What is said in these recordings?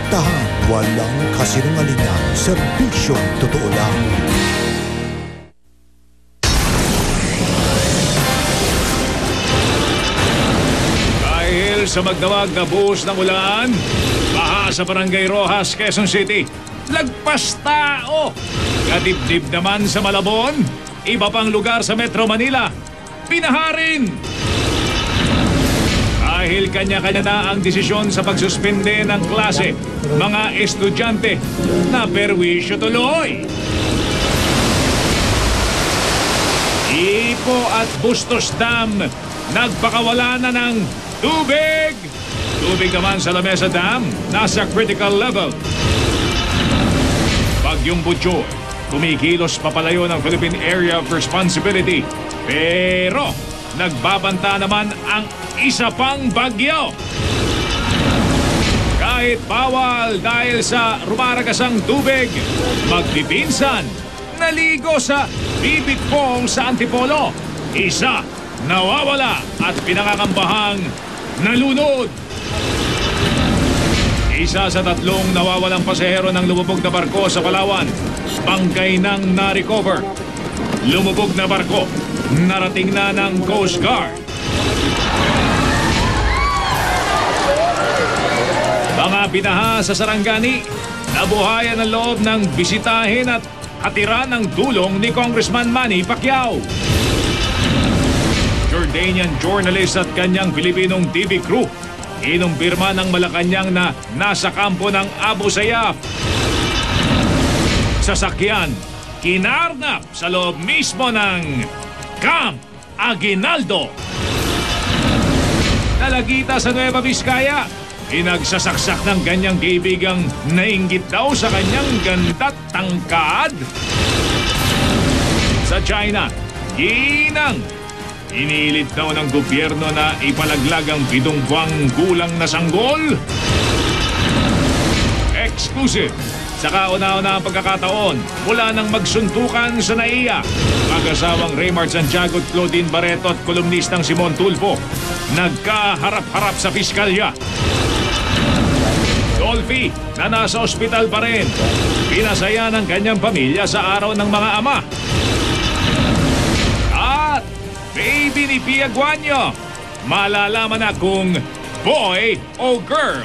Direktahan, walang kasinungalingan, serbisyong totoo lang. Dahil sa magdamag na buhos ng ulan, baha sa Barangay Rojas, Quezon City, lagpas tao. Kadibdib naman sa Malabon, iba pang lugar sa Metro Manila, pinaharin. Dahil kanya-kanya na ang desisyon sa pagsuspende ng klase, mga estudyante na perwisyo tuloy. Ipo at Bustos Dam, nagpakawala na ng tubig. Tubig naman sa Lamesa Dam, nasa critical level. Bagyong Butyo, kumikilos papalayo ng Philippine Area of Responsibility. Pero nagbabanta naman ang isa pang bagyo. Kahit bawal dahil sa rumaragasang tubig, magpipinsan, naligo sa Bibig Pong sa Antipolo. Isa nawawala at pinangangambahang nalunod. Isa sa 3 nawawalang pasahero ng lumubog na barko sa Palawan, bangkay nang na-recover. Lumubog na barko, narating na ng Coast Guard. Mga binaha sa Sarangani, nabuhayan ang loob ng bisitahin at hatira ng tulong ni Congressman Manny Pacquiao. Jordanian journalist at kanyang Pilipinong TV crew, inumpirma ng Malacanang na nasa kampo ng Abu Sayyaf. Sasakyan, kinarnap sa loob mismo ng Camp Aguinaldo. Nalagita sa Nueva Vizcaya, inagsasaksak ng kanyang kaibigang nainggit daw sa kanyang ganda't tangkad. Sa China, ginang, inilit daw ng gobyerno na ipalaglag ang 7 buwang gulang na sanggol. Exclusive. Sa kauna-una ang pagkakataon, mula nang magsuntukan sa NAIA, mag-asawang Raymart Santiago at Claudine Barreto at kolumnistang Simon Tulfo, nagkaharap-harap sa piskalya. Dolphy, na nasa ospital pa rin, pinasaya ng kanyang pamilya sa araw ng mga ama. At baby ni Pia Guanyo, malalaman na kung boy o girl.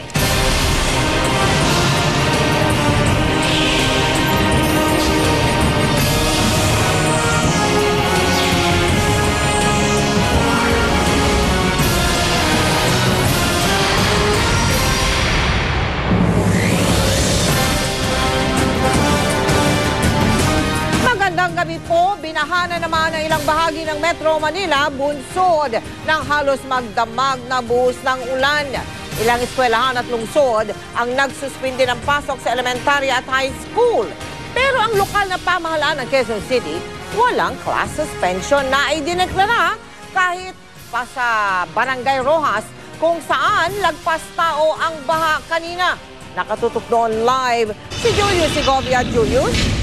Gabi po, binaha na naman ang ilang bahagi ng Metro Manila, bunsod ng halos magdamag na buhos ng ulan. Ilang eskwelahan at lungsod ang nagsuspindi ng pasok sa elementarya at high school. Pero ang lokal na pamahalaan ng Quezon City, walang class suspension na idineklara kahit pa sa Barangay Rojas kung saan lagpas tao ang baha kanina. Nakatutok doon live si Julius Segovia. Julius?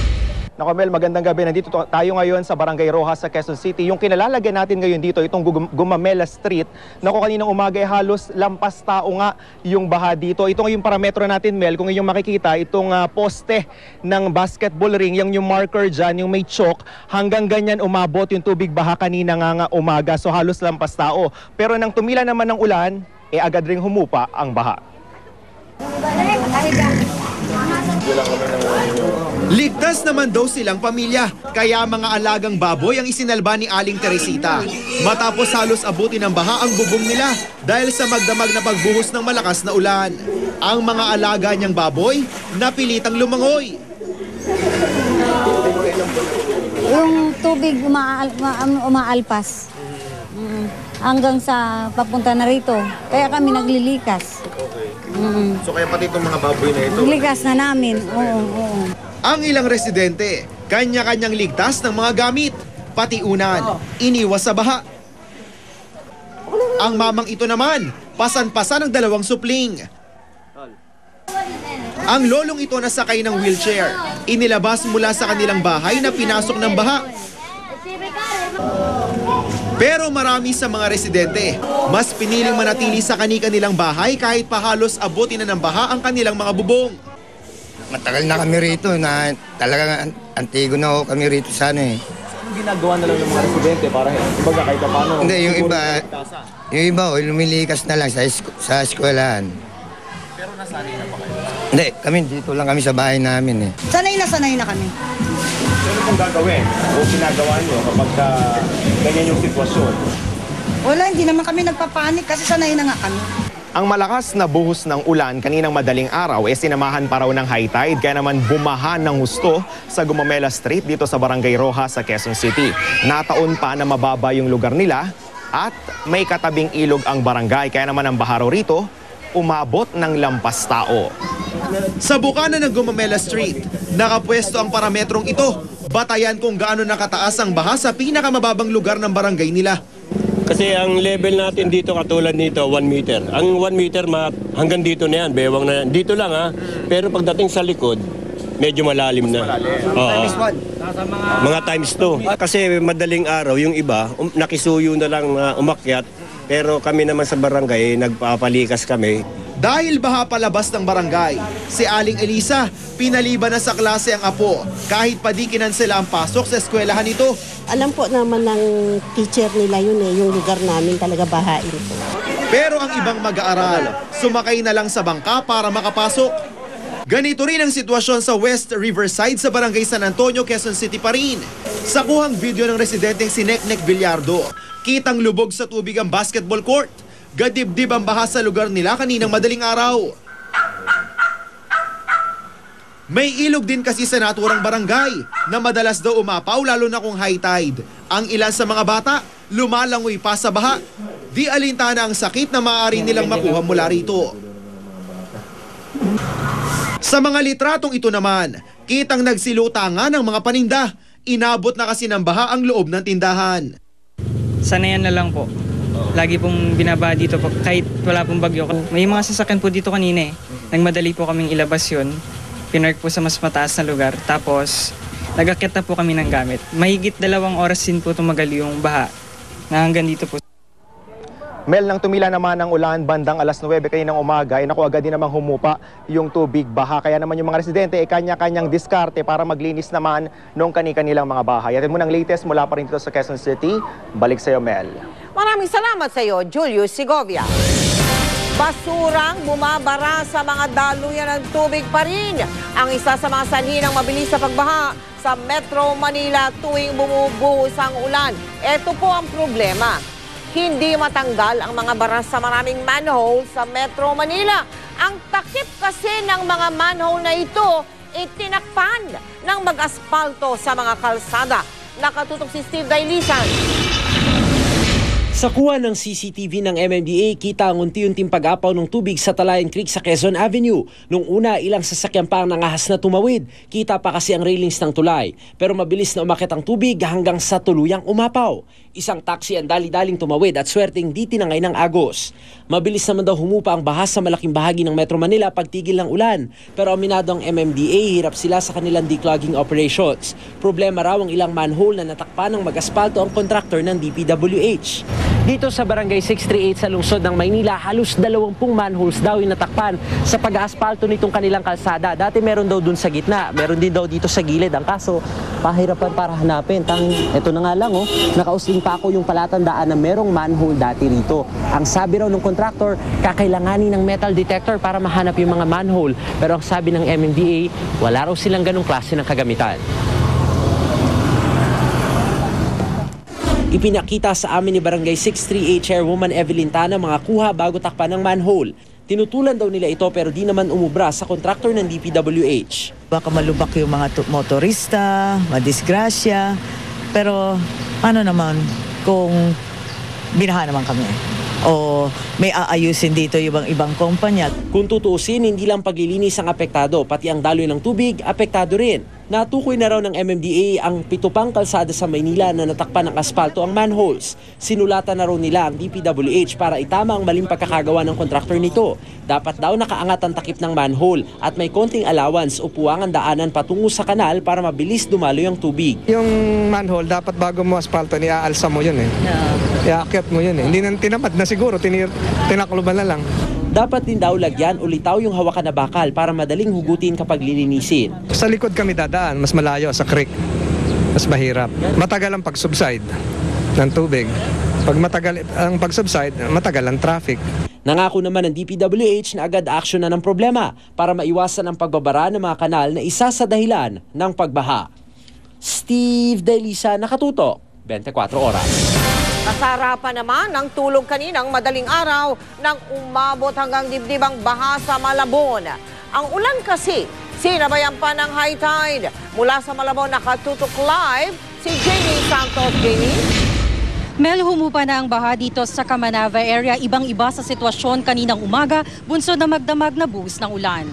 Nako Mel, magandang gabi. Nandito tayo ngayon sa Barangay Rojas sa Quezon City. Yung kinalalagyan natin ngayon dito, itong Gumamela Street. Nako, kaninang umaga halos lampas tao nga yung baha dito. Ito ngayong parametro natin, Mel. Kung inyong makikita, itong poste ng basketball ring, yung marker dyan, yung may chalk, hanggang ganyan umabot yung tubig baha kanina nga umaga. So halos lampas tao. Pero nang tumila naman ng ulan, agad ring humupa ang baha. Ligtas naman daw silang pamilya, kaya mga alagang baboy ang isinalba ni Aling Teresita. Matapos halos abutin ng baha ang bubong nila dahil sa magdamag na pagbuhos ng malakas na ulan. Ang mga alaga niyang baboy napilitang lumangoy. Yung tubig umaalpas hanggang sa papunta na rito. Kaya kami naglilikas. So kaya pati itong mga baboy na ito? Likas na namin, oo. Ang ilang residente, kanya-kanyang ligtas ng mga gamit. Pati unan, iniwas sa baha. Ang mamang ito naman, pasan-pasan ng 2 supling. Ang lolong ito nasakay ng wheelchair. Inilabas mula sa kanilang bahay na pinasok ng baha. Pero marami sa mga residente, mas piniling manatili sa kani-kanilang bahay kahit pa halos abutin na ng baha ang kanilang mga bubong. Matagal na kami rito na talagang antigo na kami rito sana eh. Anong ginagawa na lang ng mga residente para kumbaga kahit paano? Hindi, yung iba lumilikas na lang sa eskwelahan. Pero nasanay na pa kayo? Hindi, kami dito lang kami sa bahay namin eh. Sanay na kami. Ano pong gagawin o ginagawa nyo kapag ganyan yung sitwasyon? Wala, hindi naman kami nagpapanik kasi sanay na nga kami. Ang malakas na buhos ng ulan kaninang madaling araw sinamahan pa raw ng high tide kaya naman bumaha ng husto sa Gumamela Street dito sa Barangay Rojas sa Quezon City. Nataon pa na mababa yung lugar nila at may katabing ilog ang barangay kaya naman ang baha raw rito umabot ng lampas tao. Sa bukana ng Gumamela Street, nakapwesto ang parametrong ito. Batayan kung gaano nakataas ang baha sa pinakamababang lugar ng barangay nila. Kasi ang level natin dito katulad nito, 1 meter. Ang 1 meter hanggang dito na yan, bewang na yan. Dito lang ha, pero pagdating sa likod, medyo malalim na. Oo. Mga times 2. Kasi madaling araw, yung iba, nakisuyo na lang umakyat. Pero kami naman sa barangay, nagpapalikas kami. Dahil baha palabas ng barangay, si Aling Elisa pinaliban na sa klase ang apo kahit pa di kinansela ang pasok sa eskwelahan nito. Alam po naman ng teacher nila yun eh, yung lugar namin talaga bahain po. Pero ang ibang mag-aaral, sumakay na lang sa bangka para makapasok. Ganito rin ang sitwasyon sa West Riverside sa Barangay San Antonio, Quezon City pa rin. Sa kuhang video ng residenteng si Neknek Villardo, kitang lubog sa tubig ang basketball court. Gadibdib ang baha sa lugar nila kaninang madaling araw. May ilog din kasi sa naturang barangay na madalas daw umapaw lalo na kung high tide. Ang ilan sa mga bata, lumalangoy pa sa baha. Di alintana ang sakit na maaari nilang makuha mula rito. Sa mga litratong ito naman, kitang nagsilutangan ng mga paninda. Inabot na kasi ng baha ang loob ng tindahan. Sanayan na lang po. Lagi pong binaba dito po, kahit wala pong bagyo. May mga sasakyan po dito kanina eh. Nagmadali po kaming ilabas yun. Pinark po sa mas mataas na lugar. Tapos, nag-akyat na po kami ng gamit. Mahigit 2 oras din po tumagal yung baha na hanggang dito po. Mel, nang tumila naman ang ulan bandang alas 9 kaninang umaga, ay naku agad din namang humupa yung tubig baha. Kaya naman yung mga residente ay kanya-kanyang diskarte para maglinis naman nung kani-kanilang mga bahay. At mo ng latest mula pa rin dito sa Quezon City. Balik sa iyo, Mel. Maraming salamat sa iyo, Julius Segovia. Basurang bumabara sa mga daluyan ng tubig pa rin. Ang isa sa mga sanhi ng mabilis sa pagbaha sa Metro Manila tuwing bumubuhos ang ulan. Ito po ang problema. Hindi matanggal ang mga baras sa maraming manhole sa Metro Manila. Ang takip kasi ng mga manhole na ito, itinakpan ng mag-aspalto sa mga kalsada. Nakatutok si Steve Dailisan. Sa kuha ng CCTV ng MMDA, kita ang unti-unting pag-apaw ng tubig sa Talayan Creek sa Quezon Avenue. Nung una, ilang sasakyan pa ang nangahas na tumawid. Kita pa kasi ang railings ng tulay. Pero mabilis na umakyat ang tubig hanggang sa tuluyang umapaw. Isang taxi ang dali-daling tumawid at swerteng di tinangay ng agos. Mabilis naman daw humupa ang baha sa malaking bahagi ng Metro Manila pagtigil ng ulan. Pero aminado ang MMDA, hirap sila sa kanilang declogging operations. Problema raw ang ilang manhole na natakpan ng mag-aspalto ang kontraktor ng DPWH. Dito sa Barangay 638 sa lungsod ng Maynila, halos 20 manholes daw yung natakpan sa pag-aaspalto nitong kanilang kalsada. Dati meron daw dun sa gitna, meron din daw dito sa gilid. Ang kaso, pahirapan para hanapin. Ito na nga lang, nakausling pa ako yung palatandaan na merong manhole dati rito. Ang sabi raw ng kontraktor, kakailanganin ng metal detector para mahanap yung mga manhole. Pero ang sabi ng MMDA, wala raw silang ganong klase ng kagamitan. Ipinakita sa amin ni Barangay 638 Chairwoman Evelyn Tana mga kuha bago takpan ng manhole. Tinutulan daw nila ito pero di naman umubra sa kontraktor ng DPWH. Baka malubak yung mga motorista, madisgrasya. Pero ano naman kung binaha naman kami o may aayusin dito yung ibang kumpanya. Kung tutuusin, hindi lang paglilinis ang apektado, pati ang daloy ng tubig, apektado rin. Natukoy na raw ng MMDA ang 7 pang kalsada sa Maynila na natakpan ng aspalto ang manholes. Sinulatan na raw nila ang DPWH para itama ang maling pagkakagawa ng kontraktor nito. Dapat daw nakaangat ang takip ng manhole at may konting allowance o puwangan daanan patungo sa kanal para mabilis dumaloy ang tubig. Yung manhole, dapat bago mo aspalto, niaalsa mo yun eh. Iaakyat mo yun eh. Hindi na tinamad na siguro, tinakluban na lang. Dapat din daw lagyan o litaw yung hawakan na bakal para madaling hugutin kapag lilinisin. Sa likod kami dadaan, mas malayo sa creek. Mas mahirap. Matagal ang pag-subside ng tubig. Pag matagal ang pag-subside, matagal ang traffic. Nangako naman ng DPWH na agad aksyon na ng problema para maiwasan ang pagbabara ng mga kanal na isa sa dahilan ng pagbaha. Steve Delisa, Nakatutok, 24 Oras. Kasarapan naman ng tulog kaninang madaling araw nang umabot hanggang dibdib ang baha sa Malabon. Ang ulan kasi, sinabayan pa ng high tide. Mula sa Malabon, Nakatutok live si Jamie Santos. Jamie? Mel, humupa na ang baha dito sa Kamanava area. Ibang-iba sa sitwasyon kaninang umaga, bunsod na magdamag na buhos ng ulan.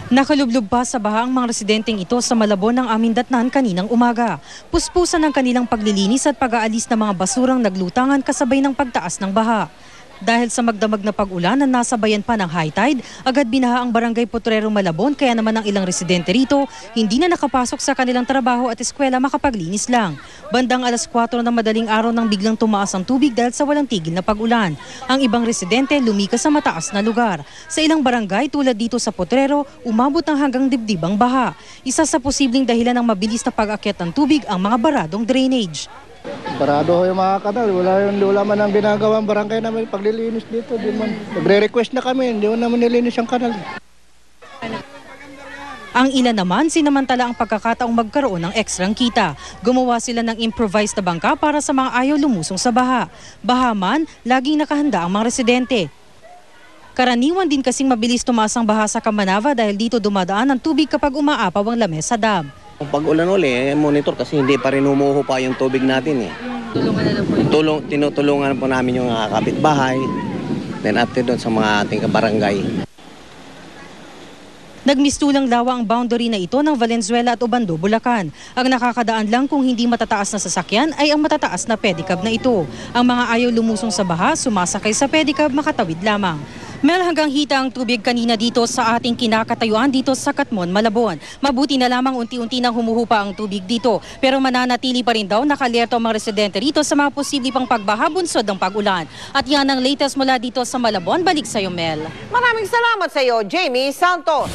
Nakalublob pa sa baha ang mga residenteng ito sa Malabon ng aming datnan kaninang umaga. Puspusan ng kanilang paglilinis at pag-aalis ng mga basurang naglutangan kasabay ng pagtaas ng baha. Dahil sa magdamag na pag-ulan na nasabayan pa ng high tide, agad binaha ang barangay Potrero Malabon kaya naman ang ilang residente rito hindi na nakapasok sa kanilang trabaho at eskwela makapaglinis lang. Bandang 4:00 ng madaling araw nang biglang tumaas ang tubig dahil sa walang tigil na pag-ulan. Ang ibang residente lumikas sa mataas na lugar. Sa ilang barangay tulad dito sa Potrero, umabot ng hanggang dibdib ang baha. Isa sa posibleng dahilan ng mabilis na pag-akyat ng tubig ang mga baradong drainage. Barado yung mga kanal. Wala man ang ginagawa ang barangay namin paglilinis dito. Nagre-request na kami, hindi mo naman nilinis ang kanal. Ang ilan naman sinamantala ang pagkakataong magkaroon ng ekstrang kita. Gumawa sila ng improvised na bangka para sa mga ayaw lumusong sa baha. Bahaman, laging nakahanda ang mga residente. Karaniwan din kasing mabilis tumaas ang baha sa Kamanava dahil dito dumadaan ang tubig kapag umaapaw ang lamesa dam. Pag ulan uli, monitor kasi hindi pa rin humuho pa yung tubig natin eh. Tulungan na lang po. Tinutulungan po namin yung kapitbahay, then after doon sa mga ating kabarangay. Nagmistulang lawa ang boundary na ito ng Valenzuela at Obando, Bulacan. Ang nakakadaan lang kung hindi matataas na sasakyan ay ang matataas na pedicab na ito. Ang mga ayaw lumusong sa baha, sumasakay sa pedicab, makatawid lamang. Mel, hanggang hita ang tubig kanina dito sa ating kinakatayuan dito sa Katmon, Malabon. Mabuti na lamang unti-unti nang humuhupa ang tubig dito. Pero mananatili pa rin daw nakalerto ang mga residente rito sa mga posibleng pang pagbaha bunsod ng pag-ulan. At yan ang latest mula dito sa Malabon. Balik sa iyo, Mel. Maraming salamat sa iyo, Jamie Santos.